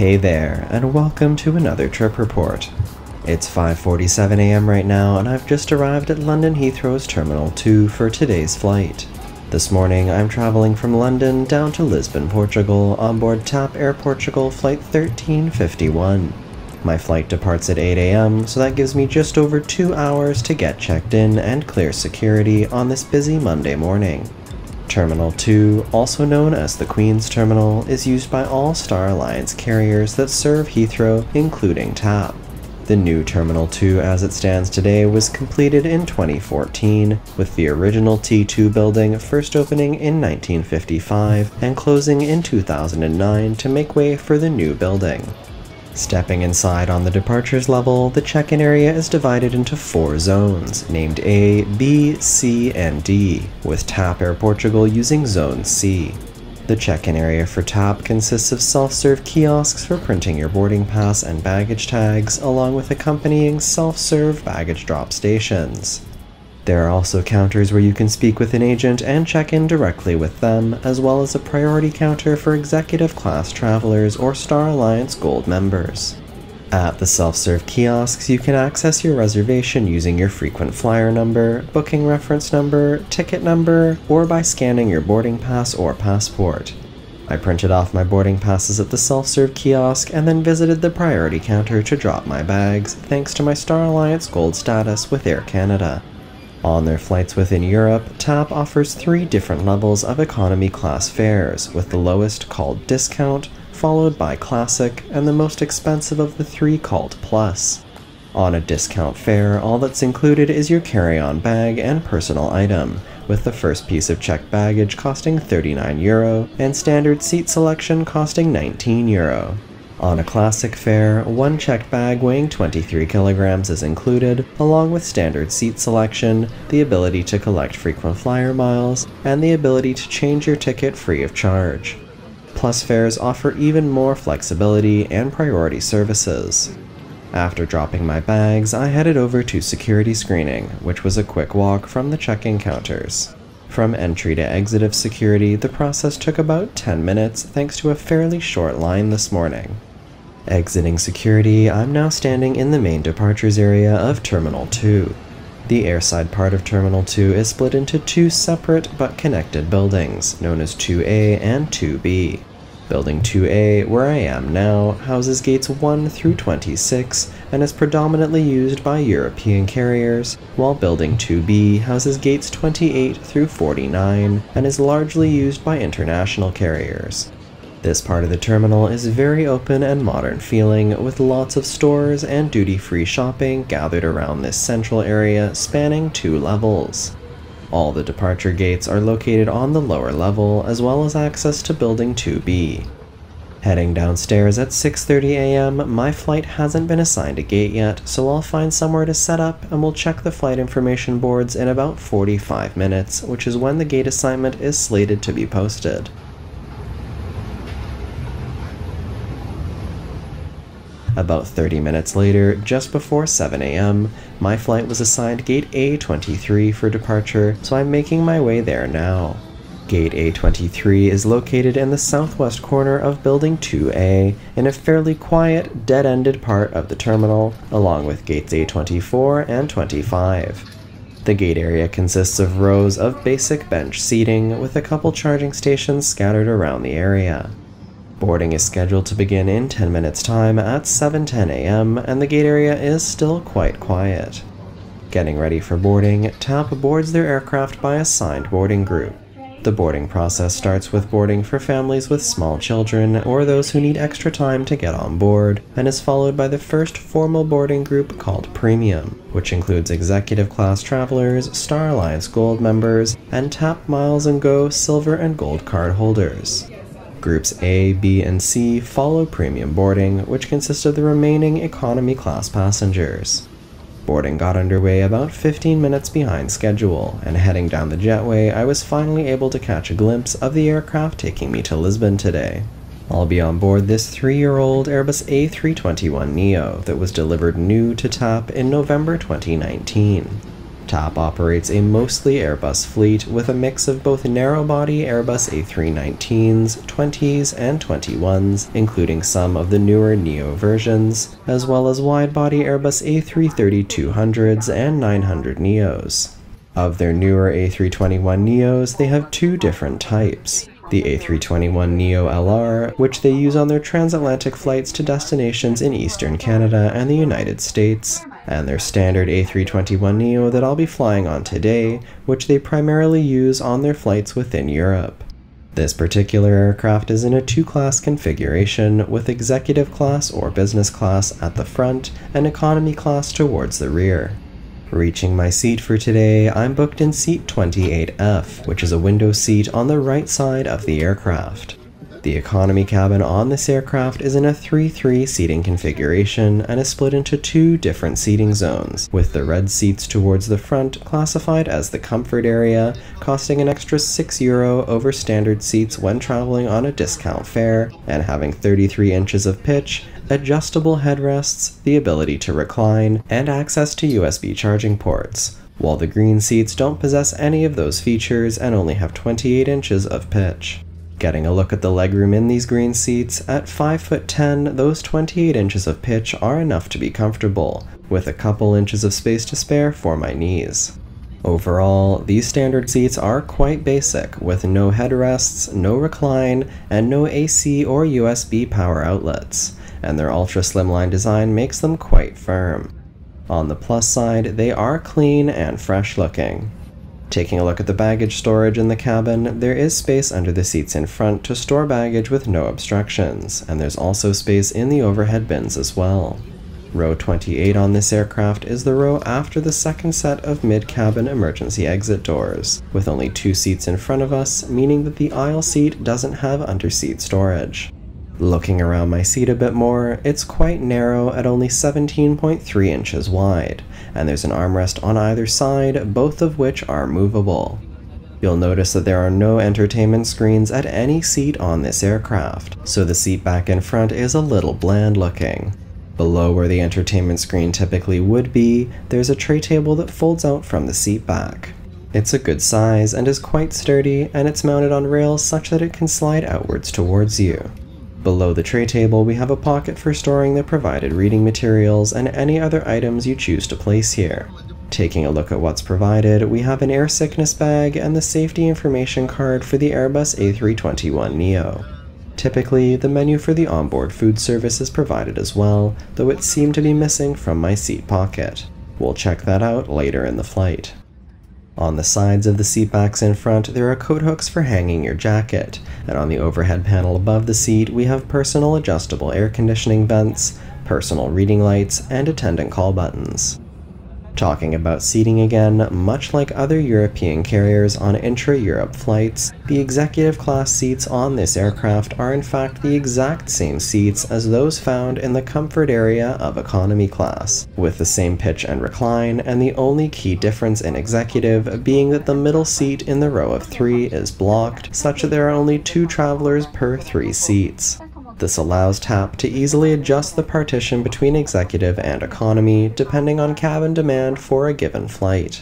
Hey there, and welcome to another trip report. It's 5:47 a.m. right now, and I've just arrived at London Heathrow's Terminal 2 for today's flight. This morning, I'm traveling from London down to Lisbon, Portugal, on board TAP Air Portugal Flight 1351. My flight departs at 8 a.m., so that gives me just over 2 hours to get checked in and clear security on this busy Monday morning. Terminal 2, also known as the Queen's Terminal, is used by all Star Alliance carriers that serve Heathrow, including TAP. The new Terminal 2 as it stands today was completed in 2014, with the original T2 building first opening in 1955 and closing in 2009 to make way for the new building. Stepping inside on the departures level, the check-in area is divided into 4 zones, named A, B, C, and D, with TAP Air Portugal using Zone C. The check-in area for TAP consists of self-serve kiosks for printing your boarding pass and baggage tags, along with accompanying self-serve baggage drop stations. There are also counters where you can speak with an agent and check in directly with them, as well as a priority counter for executive class travelers or Star Alliance Gold members. At the self-serve kiosks, you can access your reservation using your frequent flyer number, booking reference number, ticket number, or by scanning your boarding pass or passport. I printed off my boarding passes at the self-serve kiosk and then visited the priority counter to drop my bags, thanks to my Star Alliance Gold status with Air Canada. On their flights within Europe, TAP offers 3 different levels of economy class fares, with the lowest called Discount, followed by Classic, and the most expensive of the 3 called Plus. On a discount fare, all that's included is your carry-on bag and personal item, with the first piece of checked baggage costing €39 and standard seat selection costing €19. On a Classic fare, 1 checked bag weighing 23 kilograms is included, along with standard seat selection, the ability to collect frequent flyer miles, and the ability to change your ticket free of charge. Plus fares offer even more flexibility and priority services. After dropping my bags, I headed over to security screening, which was a quick walk from the check-in counters. From entry to exit of security, the process took about 10 minutes thanks to a fairly short line this morning. Exiting security, I'm now standing in the main departures area of Terminal 2. The airside part of Terminal 2 is split into 2 separate but connected buildings, known as 2A and 2B. Building 2A, where I am now, houses gates 1 through 26 and is predominantly used by European carriers, while Building 2B houses gates 28 through 49 and is largely used by international carriers. This part of the terminal is very open and modern feeling, with lots of stores and duty-free shopping gathered around this central area spanning 2 levels. All the departure gates are located on the lower level, as well as access to Building 2B. Heading downstairs at 6:30 a.m., my flight hasn't been assigned a gate yet, so I'll find somewhere to set up and we'll check the flight information boards in about 45 minutes, which is when the gate assignment is slated to be posted. About 30 minutes later, just before 7 a.m., my flight was assigned Gate A23 for departure, so I'm making my way there now. Gate A23 is located in the southwest corner of Building 2A, in a fairly quiet, dead-ended part of the terminal, along with Gates A24 and 25. The gate area consists of rows of basic bench seating, with a couple charging stations scattered around the area. Boarding is scheduled to begin in 10 minutes time at 7:10 a.m. and the gate area is still quite quiet. Getting ready for boarding, TAP boards their aircraft by assigned boarding group. The boarding process starts with boarding for families with small children or those who need extra time to get on board, and is followed by the first formal boarding group called Premium, which includes executive class travelers, Star Alliance Gold members, and TAP Miles & Go Silver and Gold card holders. Groups A, B, and C follow premium boarding, which consists of the remaining economy class passengers. Boarding got underway about 15 minutes behind schedule, and heading down the jetway, I was finally able to catch a glimpse of the aircraft taking me to Lisbon today. I'll be on board this 3-year-old Airbus A321neo that was delivered new to TAP in November 2019. TAP operates a mostly Airbus fleet with a mix of both narrow-body Airbus A319s, 20s, and 21s, including some of the newer Neo versions, as well as wide-body Airbus A330-200s and 900neos. Of their newer A321neos, they have two different types. The A321neo LR, which they use on their transatlantic flights to destinations in Eastern Canada and the United States, and their standard A321neo that I'll be flying on today, which they primarily use on their flights within Europe. This particular aircraft is in a two-class configuration, with executive class or business class at the front and economy class towards the rear. Reaching my seat for today, I'm booked in seat 28F, which is a window seat on the right side of the aircraft. The economy cabin on this aircraft is in a 3-3 seating configuration and is split into two different seating zones, with the red seats towards the front classified as the comfort area, costing an extra €6 over standard seats when traveling on a discount fare, and having 33 inches of pitch, adjustable headrests, the ability to recline, and access to USB charging ports, while the green seats don't possess any of those features and only have 28 inches of pitch. Getting a look at the legroom in these green seats, at 5'10", those 28 inches of pitch are enough to be comfortable, with a couple inches of space to spare for my knees. Overall, these standard seats are quite basic, with no headrests, no recline, and no AC or USB power outlets, and their ultra slimline design makes them quite firm. On the plus side, they are clean and fresh looking. Taking a look at the baggage storage in the cabin, there is space under the seats in front to store baggage with no obstructions, and there's also space in the overhead bins as well. Row 28 on this aircraft is the row after the second set of mid-cabin emergency exit doors, with only two seats in front of us, meaning that the aisle seat doesn't have under-seat storage. Looking around my seat a bit more, it's quite narrow at only 17.3 inches wide, and there's an armrest on either side, both of which are movable. You'll notice that there are no entertainment screens at any seat on this aircraft, so the seat back in front is a little bland looking. Below where the entertainment screen typically would be, there's a tray table that folds out from the seat back. It's a good size and is quite sturdy, and it's mounted on rails such that it can slide outwards towards you. Below the tray table, we have a pocket for storing the provided reading materials and any other items you choose to place here. Taking a look at what's provided, we have an air sickness bag and the safety information card for the Airbus A321neo. Typically, the menu for the onboard food service is provided as well, though it seemed to be missing from my seat pocket. We'll check that out later in the flight. On the sides of the seat backs in front, there are coat hooks for hanging your jacket, and on the overhead panel above the seat, we have personal adjustable air conditioning vents, personal reading lights, and attendant call buttons. Talking about seating again, much like other European carriers on intra-Europe flights, the executive class seats on this aircraft are in fact the exact same seats as those found in the comfort area of economy class, with the same pitch and recline, and the only key difference in executive being that the middle seat in the row of 3 is blocked, such that there are only 2 travelers per 3 seats. This allows TAP to easily adjust the partition between executive and economy depending on cabin demand for a given flight.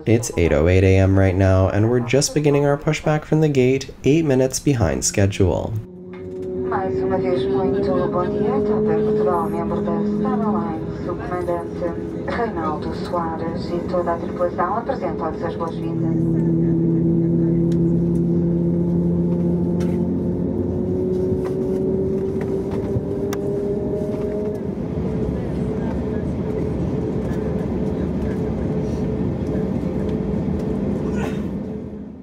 It's 8:08 AM right now, and we're just beginning our pushback from the gate, 8 minutes behind schedule. Mais uma vez, muito bom dia, TAP Air Portugal, membro da Airline, o comandante Reinaldo Soares e toda a tripulação apresentam-lhes as boas-vindas.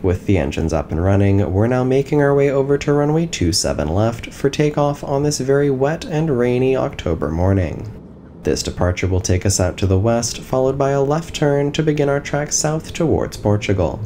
With the engines up and running, we're now making our way over to runway 27 left for takeoff on this very wet and rainy October morning. This departure will take us out to the west, followed by a left turn to begin our trek south towards Portugal.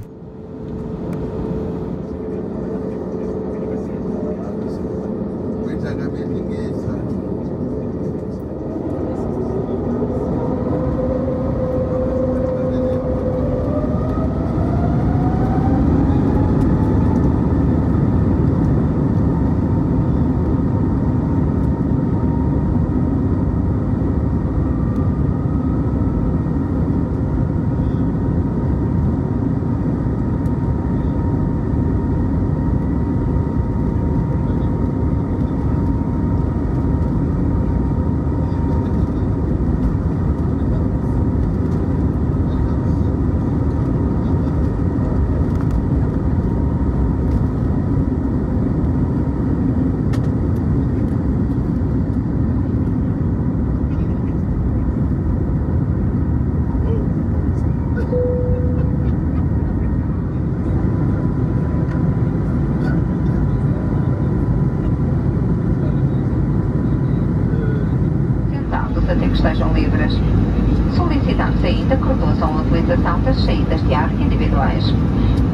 pessoas. Solicitamos ainda que reduzam a utilização das saídas de ar individuais.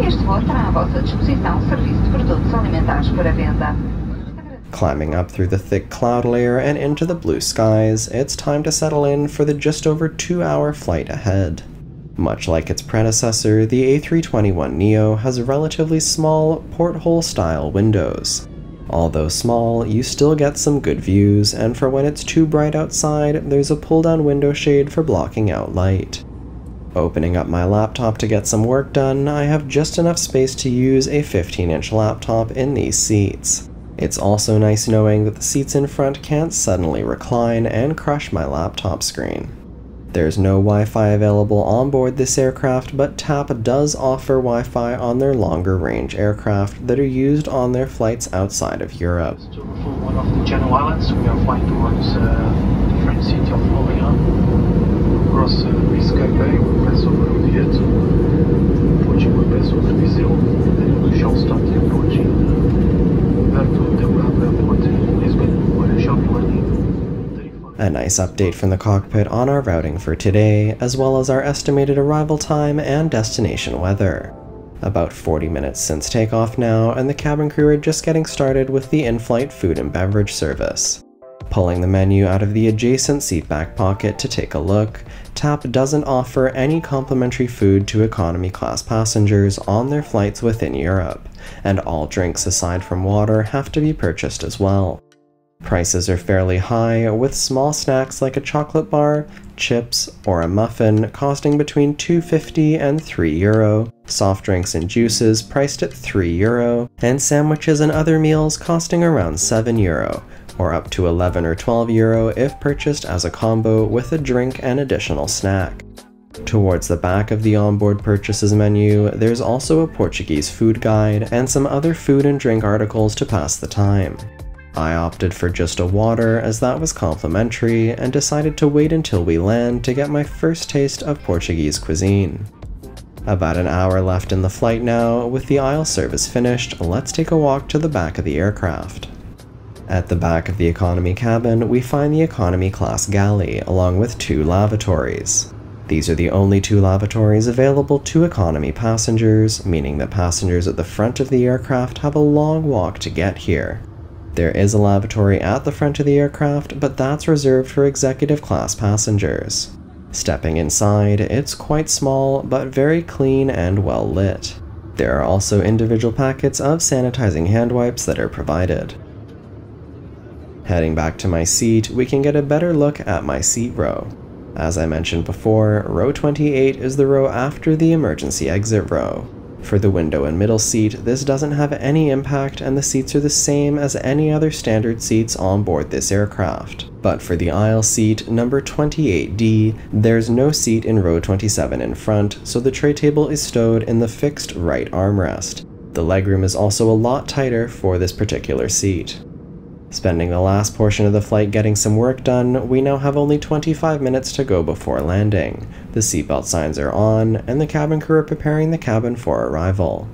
Este voo terá à vossa disposição serviço de produtos alimentares para venda. Climbing up through the thick cloud layer and into the blue skies, it's time to settle in for the just over 2-hour flight ahead. Much like its predecessor, the A321neo has relatively small, porthole-style windows. Although small, you still get some good views, and for when it's too bright outside, there's a pull-down window shade for blocking out light. Opening up my laptop to get some work done, I have just enough space to use a 15-inch laptop in these seats. It's also nice knowing that the seats in front can't suddenly recline and crush my laptop screen. There's no Wi-Fi available on board this aircraft, but TAP does offer Wi-Fi on their longer-range aircraft that are used on their flights outside of Europe. To one of the Channel Islands, we are flying towards the French city of London. Across Biscay Bay, we pass over Oviedo, Portugal, we pass over Viseu, then we shall start approaching back to the airport in Lisbon, where I shall be landing. A nice update from the cockpit on our routing for today, as well as our estimated arrival time and destination weather. About 40 minutes since takeoff now, and the cabin crew are just getting started with the in-flight food and beverage service. Pulling the menu out of the adjacent seat back pocket to take a look, TAP doesn't offer any complimentary food to economy class passengers on their flights within Europe, and all drinks aside from water have to be purchased as well. Prices are fairly high, with small snacks like a chocolate bar, chips, or a muffin costing between €2.50 and €3, soft drinks and juices priced at €3, and sandwiches and other meals costing around €7, or up to €11 or €12 if purchased as a combo with a drink and additional snack. Towards the back of the onboard purchases menu, there's also a Portuguese food guide and some other food and drink articles to pass the time. I opted for just a water as that was complimentary and decided to wait until we land to get my first taste of Portuguese cuisine. About an hour left in the flight now. With the aisle service finished, let's take a walk to the back of the aircraft. At the back of the economy cabin, we find the economy class galley along with 2 lavatories. These are the only 2 lavatories available to economy passengers, meaning that passengers at the front of the aircraft have a long walk to get here. There is a lavatory at the front of the aircraft, but that's reserved for executive class passengers. Stepping inside, it's quite small, but very clean and well lit. There are also individual packets of sanitizing hand wipes that are provided. Heading back to my seat, we can get a better look at my seat row. As I mentioned before, row 28 is the row after the emergency exit row. For the window and middle seat, this doesn't have any impact and the seats are the same as any other standard seats on board this aircraft. But for the aisle seat, number 28D, there's no seat in row 27 in front, so the tray table is stowed in the fixed right armrest. The legroom is also a lot tighter for this particular seat. Spending the last portion of the flight getting some work done, we now have only 25 minutes to go before landing. The seatbelt signs are on, and the cabin crew are preparing the cabin for arrival.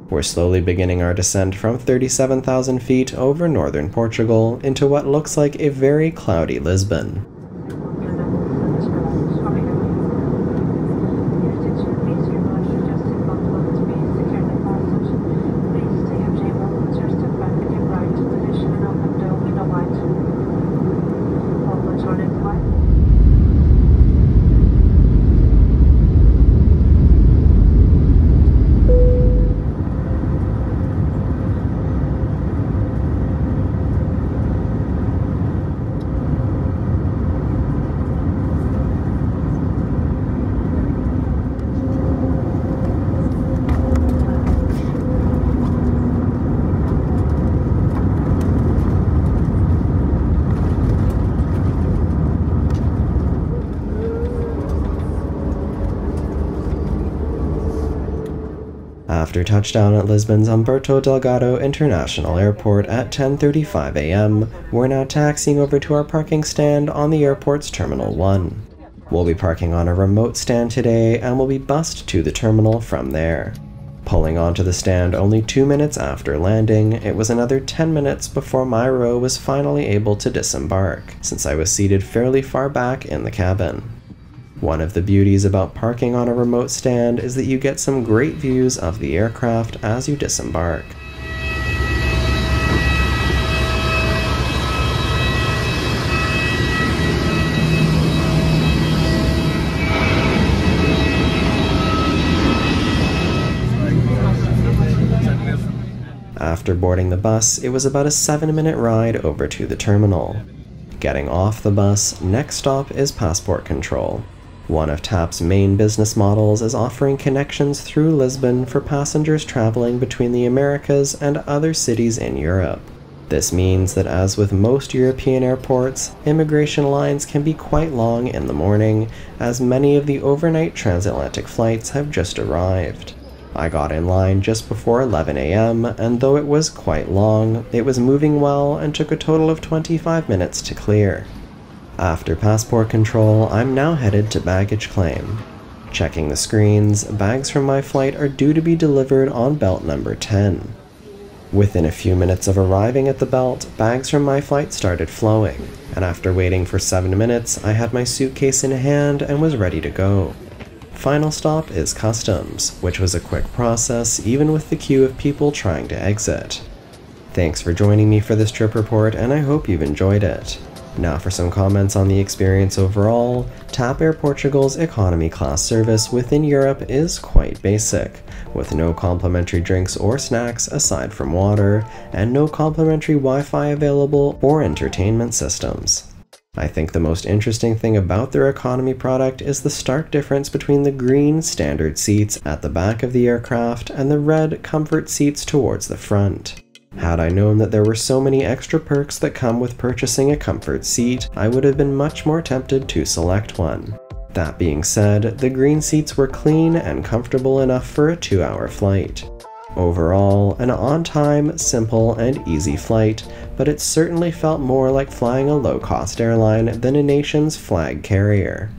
We're slowly beginning our descent from 37,000 feet over northern Portugal into what looks like a very cloudy Lisbon. After touchdown at Lisbon's Humberto Delgado International Airport at 10:35 a.m., we're now taxiing over to our parking stand on the airport's Terminal 1. We'll be parking on a remote stand today and will be bussed to the terminal from there. Pulling onto the stand only 2 minutes after landing, it was another 10 minutes before my row was finally able to disembark, since I was seated fairly far back in the cabin. One of the beauties about parking on a remote stand is that you get some great views of the aircraft as you disembark. After boarding the bus, it was about a 7-minute ride over to the terminal. Getting off the bus, next stop is passport control. One of TAP's main business models is offering connections through Lisbon for passengers traveling between the Americas and other cities in Europe. This means that, as with most European airports, immigration lines can be quite long in the morning, as many of the overnight transatlantic flights have just arrived. I got in line just before 11 AM, and though it was quite long, it was moving well and took a total of 25 minutes to clear. After passport control, I'm now headed to baggage claim. Checking the screens, bags from my flight are due to be delivered on belt number 10. Within a few minutes of arriving at the belt, bags from my flight started flowing, and after waiting for 7 minutes, I had my suitcase in hand and was ready to go. Final stop is customs, which was a quick process even with the queue of people trying to exit. Thanks for joining me for this trip report, and I hope you've enjoyed it. Now for some comments on the experience overall. TAP Air Portugal's economy class service within Europe is quite basic, with no complimentary drinks or snacks aside from water, and no complimentary Wi-Fi available or entertainment systems. I think the most interesting thing about their economy product is the stark difference between the green standard seats at the back of the aircraft and the red comfort seats towards the front. Had I known that there were so many extra perks that come with purchasing a comfort seat, I would have been much more tempted to select one. That being said, the green seats were clean and comfortable enough for a 2-hour flight. Overall, an on-time, simple, and easy flight, but it certainly felt more like flying a low-cost airline than a nation's flag carrier.